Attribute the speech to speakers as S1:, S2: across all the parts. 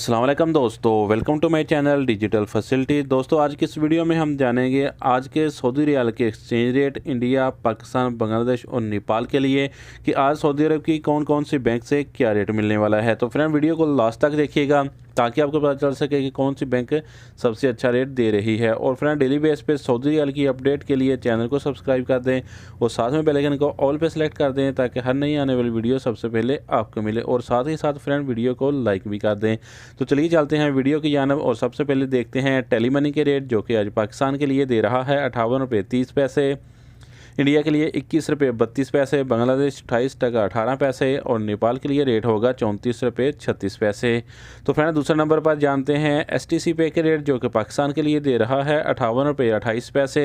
S1: अस्सलाम वालेकुम दोस्तों, welcome to my channel digital facility. दोस्तों आज की इस वीडियो में हम जानेंगे आज के सऊदी रियाल के exchange rate India, Pakistan, Bangladesh और नेपाल के लिए कि आज सऊदी अरब की कौन कौन सी बैंक से क्या रेट मिलने वाला है। तो फ्रेंड वीडियो को लास्ट तक देखिएगा ताकि आपको पता चल सके कि कौन सी बैंक सबसे अच्छा रेट दे रही है। और फ्रेंड डेली बेस पे सऊदी रियाल की अपडेट के लिए चैनल को सब्सक्राइब कर दें और साथ में बेल आइकन को ऑल पे सेलेक्ट कर दें ताकि हर नई आने वाली वीडियो सबसे पहले आपको मिले। और साथ ही साथ फ्रेंड वीडियो को लाइक भी कर दें। तो चलिए चलते हैं वीडियो की जानब और सबसे पहले देखते हैं टेली मनी के रेट, जो कि आज पाकिस्तान के लिए दे रहा है 58 रुपये 30 पैसे, इंडिया के लिए 21 रुपये 32 पैसे, बांग्लादेश 28 टका 18 पैसे और नेपाल के लिए रेट होगा 34 रुपये 36 पैसे। तो फ्रेंड दूसरे नंबर पर जानते हैं STC पे के रेट, जो कि पाकिस्तान के लिए दे रहा है 58 रुपये 28 पैसे,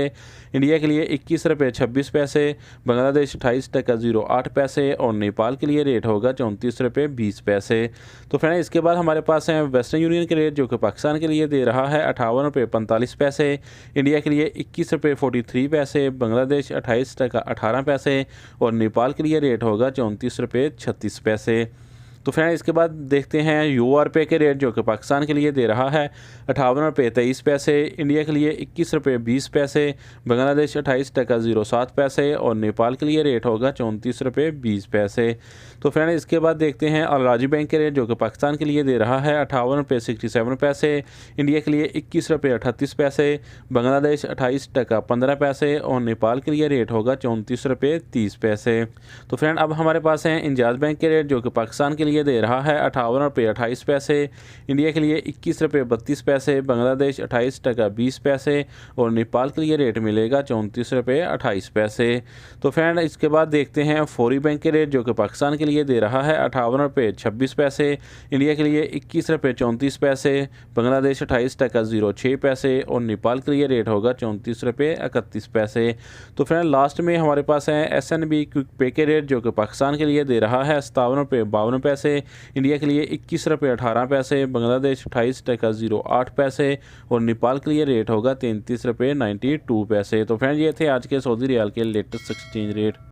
S1: इंडिया के लिए 21 रुपये 26 पैसे, बांग्लादेश 28 टका 08 पैसे और नेपाल के लिए रेट होगा 34 रुपये 20 पैसे। तो फ्रेंड इसके बाद हमारे पास हैं वेस्टर्न यूनियन के रेट, जो कि पाकिस्तान के लिए दे रहा है 58 रुपये 45 पैसे, इंडिया के लिए 21 रुपये 43 पैसे, बांग्लादेश 28 टका 18 पैसे और नेपाल के लिए रेट होगा 34 रुपये 36 पैसे। तो फ्रेंड इसके बाद देखते हैं UR पे के रेट, जो कि पाकिस्तान के लिए दे रहा है 58 रुपये 23 पैसे, इंडिया के लिए 21 रुपये 20 पैसे, बांग्लादेश 28 टका 07 पैसे और नेपाल के लिए रेट होगा 34 रुपये 20 पैसे। तो फ्रेंड इसके बाद देखते हैं अल राजी बैंक के रेट, जो कि पाकिस्तान के लिए दे रहा है 58 रुपये 67 पैसे, इंडिया के लिए 21 रुपये 38 पैसे, बांग्लादेश 28 टका 15 पैसे और नेपाल के लिए रेट होगा 34 रुपये 30 पैसे। तो फ्रेंड अब हमारे पास हैं इंजाज बैंक के रेट, जो कि पाकिस्तान के लिए दे रहा है 58 रुपये 28 पैसे, इंडिया के लिए 21 रुपये 32 पैसे, बांग्लादेश 28 टका 20 पैसे और नेपाल के लिए रेट मिलेगा 34 रुपये 28 पैसे। तो फ्रेंड इसके बाद देखते हैं फौरी बैंक के रेट, जो कि पाकिस्तान के लिए दे रहा है 58 रुपये 26 पैसे, इंडिया के लिए 21 रुपये 34 पैसे, बांग्लादेश 28 टका 06 पैसे और नेपाल के लिए रेट होगा 34 रुपये 31 पैसे। तो फ्रेंड लास्ट में हमारे पास है SNB क्विक पे के रेट, जो कि पाकिस्तान के लिए दे रहा है 57 रुपये 52 पैसे, इंडिया के लिए 21 रुपये 18 पैसे, बांग्लादेश 28 टका 08 पैसे और नेपाल के लिए रेट होगा 33 रुपये 92 पैसे। तो फ्रेंड ये थे आज के सऊदी रियाल के लेटेस्ट एक्सचेंज रेट।